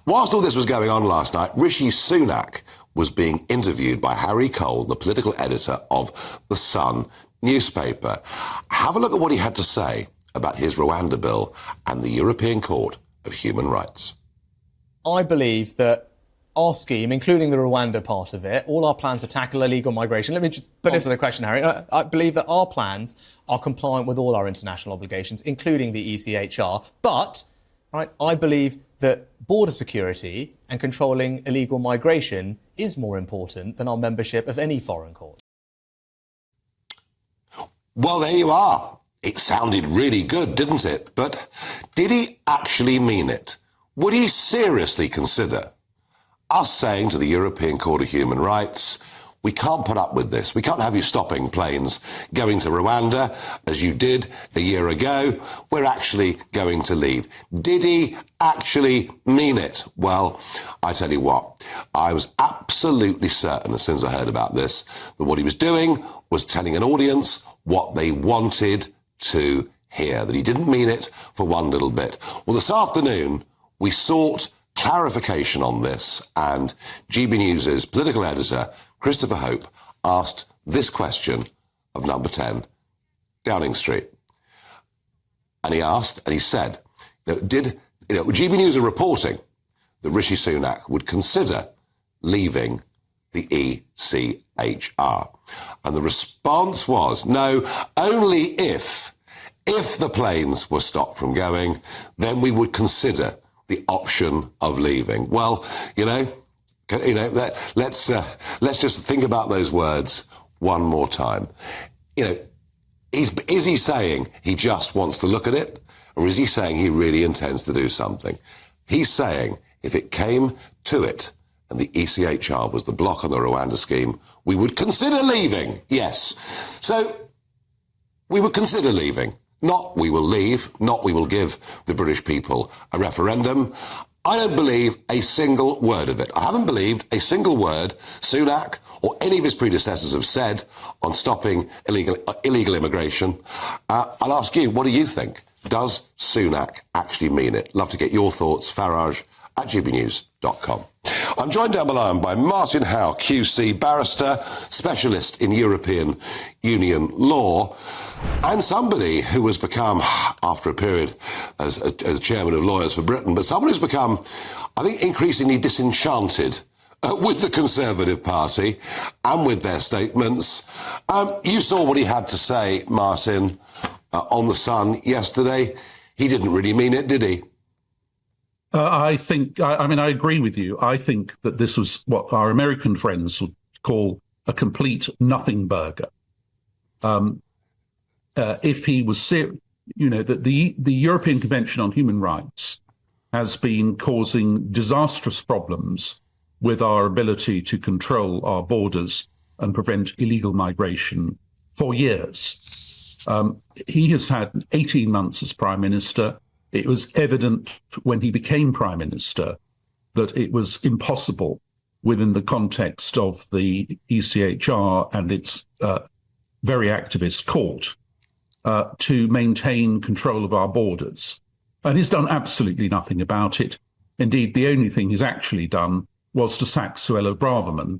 Whilst all this was going on last night, Rishi Sunak was being interviewed by Harry Cole, the political editor of The Sun newspaper. Have a look at what he had to say about his Rwanda bill and the European Court of Human Rights. I believe that our scheme, including the Rwanda part of it, all our plans to tackle illegal migration. Let me just answer the question, Harry. I believe that our plans are compliant with all our international obligations, including the ECHR. But I believe that border security and controlling illegal migration is more important than our membership of any foreign court. Well, there you are. It sounded really good, didn't it? But did he actually mean it? Would he seriously consider us saying to the European Court of Human Rights, we can't put up with this. We can't have you stopping planes going to Rwanda, as you did a year ago. We're actually going to leave. Did he actually mean it? Well, I tell you what, I was absolutely certain as soon as I heard about this that what he was doing was telling an audience what they wanted to hear, that he didn't mean it for one little bit. Well, this afternoon, we sought clarification on this, and GB News' political editor, Christopher Hope, asked this question of number 10, Downing Street. And he asked, and he said, GB News are reporting that Rishi Sunak would consider leaving the ECHR. And the response was, no, only if the planes were stopped from going, then we would consider the option of leaving. Well, let's just think about those words one more time. Is he saying he just wants to look at it, or is he saying he really intends to do something? He's saying if it came to it and the ECHR was the block on the Rwanda scheme, we would consider leaving. Yes. So we would consider leaving. Not we will leave, not we will give the British people a referendum. I don't believe a single word of it. I haven't believed a single word Sunak or any of his predecessors have said on stopping illegal immigration. I'll ask you, what do you think? Does Sunak actually mean it? Love to get your thoughts. Farage at gbnews.com. I'm joined down the line by Martin Howe KC, barrister, specialist in European Union law, and somebody who has become, after a period as chairman of Lawyers for Britain, but someone who's become, I think, increasingly disenchanted with the Conservative Party and with their statements. You saw what he had to say, Martin, on The Sun yesterday. He didn't really mean it, did he? I agree with you. I think that this was what our American friends would call a complete nothing burger. If he was serious, that the European Convention on Human Rights has been causing disastrous problems with our ability to control our borders and prevent illegal migration for years. He has had 18 months as Prime Minister. It was evident when he became Prime Minister that it was impossible within the context of the ECHR and its very activist court to maintain control of our borders. And he's done absolutely nothing about it. Indeed, the only thing he's actually done was to sack Suella Braverman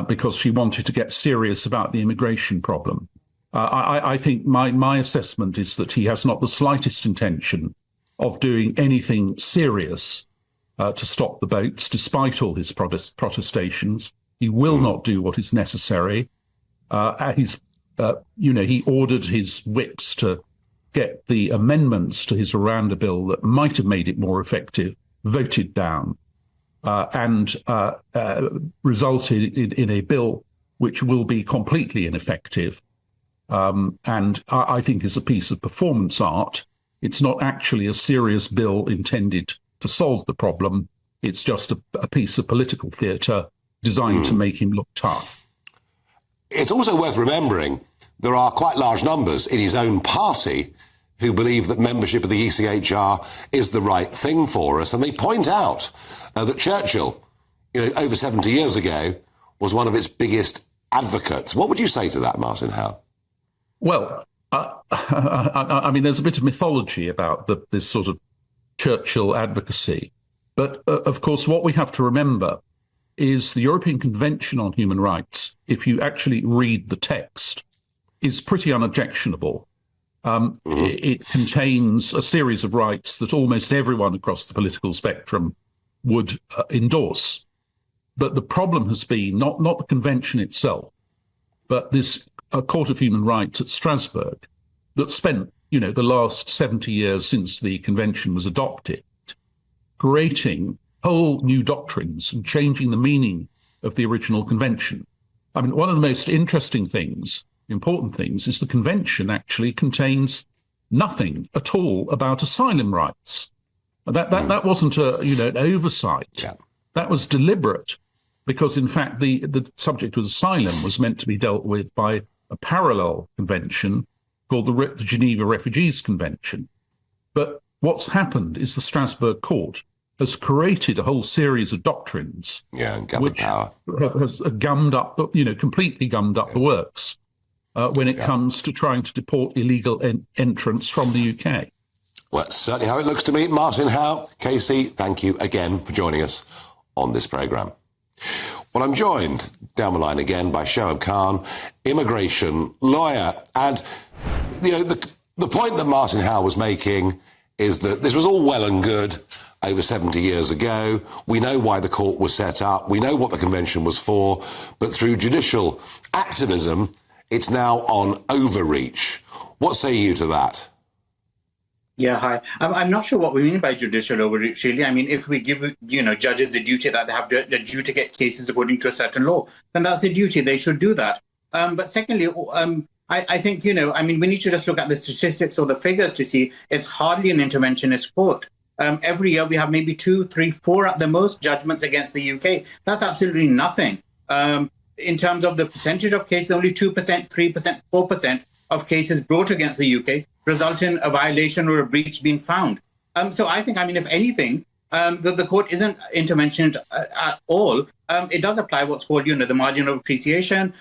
because she wanted to get serious about the immigration problem. I think my assessment is that he has not the slightest intention of doing anything serious to stop the boats, despite all his protestations. He will not do what is necessary. He ordered his whips to get the amendments to his Rwanda bill that might have made it more effective voted down and resulted in a bill which will be completely ineffective and I think is a piece of performance art. It's not actually a serious bill intended to solve the problem. It's just a piece of political theatre designed to make him look tough. It's also worth remembering there are quite large numbers in his own party who believe that membership of the ECHR is the right thing for us. And they point out that Churchill, over 70 years ago, was one of its biggest advocates. What would you say to that, Martin Howe? Well, there's a bit of mythology about this sort of Churchill advocacy. But of course, what we have to remember is the European Convention on Human Rights, if you actually read the text, is pretty unobjectionable. It contains a series of rights that almost everyone across the political spectrum would endorse. But the problem has been not the convention itself, but this Court of Human Rights at Strasbourg that spent, the last 70 years since the convention was adopted, creating whole new doctrines and changing the meaning of the original convention. I mean, one of the most interesting things, important things, is the convention actually contains nothing at all about asylum rights. That wasn't an oversight. Yeah. That was deliberate, because in fact the subject of asylum was meant to be dealt with by a parallel convention called the Geneva Refugees Convention. But what's happened is the Strasbourg Court has created a whole series of doctrines which has gummed up, completely gummed up the works when it comes to trying to deport illegal entrants from the UK. Well, that's certainly how it looks to me. Martin Howe, KC, thank you again for joining us on this programme. Well, I'm joined down the line again by Shoaib Khan, immigration lawyer. And, the point that Martin Howe was making is that this was all well and good over 70 years ago. We know why the court was set up. We know what the convention was for. But through judicial activism, it's now on overreach. What say you to that? Yeah, hi. I'm not sure what we mean by judicial overreach, really. I mean, if we give, judges the duty that they have to adjudicate cases according to a certain law, then that's a duty. They should do that. But secondly, I think, we need to just look at the statistics or the figures to see it's hardly an interventionist court. Every year we have maybe 2, 3, 4 at the most judgments against the UK. That's absolutely nothing. In terms of the percentage of cases, only 2%, 3%, 4% of cases brought against the UK result in a violation or a breach being found. So I think, if anything, the court isn't interventionist at all. It does apply what's called, the margin of appreciation,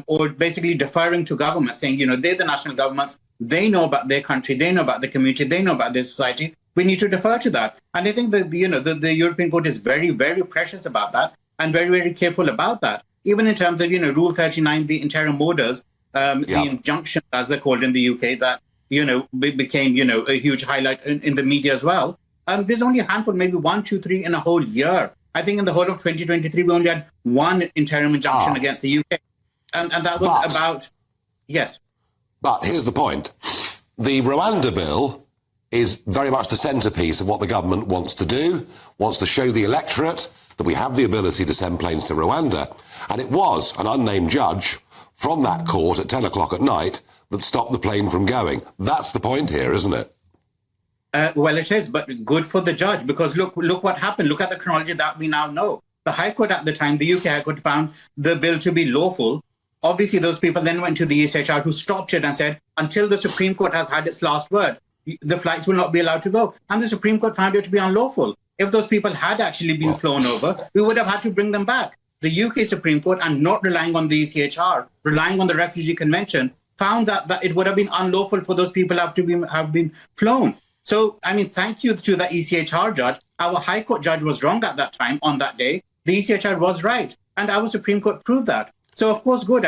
or basically deferring to government, saying, they're the national governments, they know about their country, they know about the community, they know about their society. We need to defer to that. And I think that, the European Court is very, very precious about that and very, very careful about that. Even in terms of, Rule 39, the interim orders, the injunctions, as they're called in the UK, that, became, a huge highlight in the media as well. There's only a handful, maybe 1, 2, 3 in a whole year. I think in the whole of 2023, we only had one interim injunction against the UK. And that was about, yes. But here's the point. The Rwanda bill is very much the centrepiece of what the government wants to do, wants to show the electorate that we have the ability to send planes to Rwanda. And it was an unnamed judge from that court at 10 o'clock at night that stopped the plane from going. That's the point here, isn't it? Well, it is, but good for the judge, because look what happened. Look at the chronology that we now know. The High Court at the time, the UK High Court, found the bill to be lawful. Obviously, those people then went to the ECHR, who stopped it and said, until the Supreme Court has had its last word, the flights will not be allowed to go. And the Supreme Court found it to be unlawful. If those people had actually been flown over, we would have had to bring them back. The UK Supreme Court, and not relying on the ECHR, relying on the Refugee Convention, found that it would have been unlawful for those people to have been flown. So, thank you to the ECHR judge. Our High Court judge was wrong at that time, on that day. The ECHR was right. And our Supreme Court proved that. So, of course, good.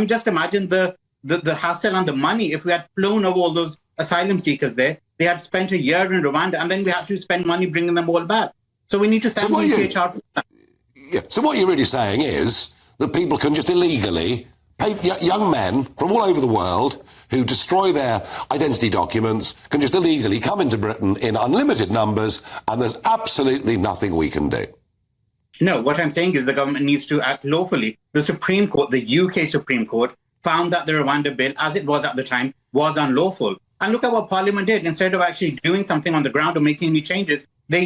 Just imagine the hassle and the money if we had flown over all those asylum seekers there. They had spent a year in Rwanda, and then we had to spend money bringing them all back. So we need to thank the ECHR for that. Yeah. So what you're really saying is that people can just illegally pay, young men from all over the world who destroy their identity documents can just illegally come into Britain in unlimited numbers, and there's absolutely nothing we can do. No, what I'm saying is the government needs to act lawfully. The Supreme Court, the UK Supreme Court, found that the Rwanda bill, as it was at the time, was unlawful. And look at what Parliament did. Instead of actually doing something on the ground or making any changes, they,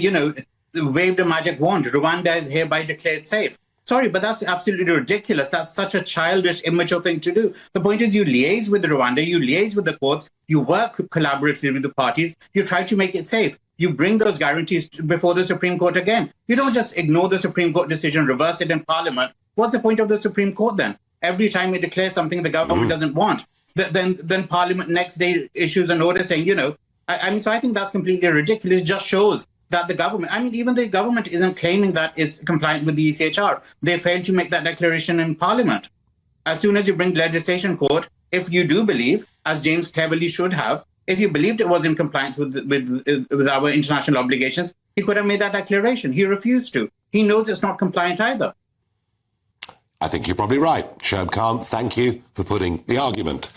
waved a magic wand. Rwanda is hereby declared safe. Sorry, but that's absolutely ridiculous. That's such a childish, immature thing to do. The point is, you liaise with Rwanda, you liaise with the courts, you work collaboratively with the parties, you try to make it safe. You bring those guarantees before the Supreme Court again. You don't just ignore the Supreme Court decision, reverse it in Parliament. What's the point of the Supreme Court then? Every time it declares something the government doesn't want, then Parliament next day issues an order saying, so I think that's completely ridiculous. It just shows that the government, I mean, even the government isn't claiming that it's compliant with the ECHR. They failed to make that declaration in Parliament. As soon as you bring legislation court, if you do believe, as James cleverly should have, if you believed it was in compliance with our international obligations, he could have made that declaration. He refused to. He knows it's not compliant either. I think you're probably right. Shoaib Khan, thank you for putting the argument.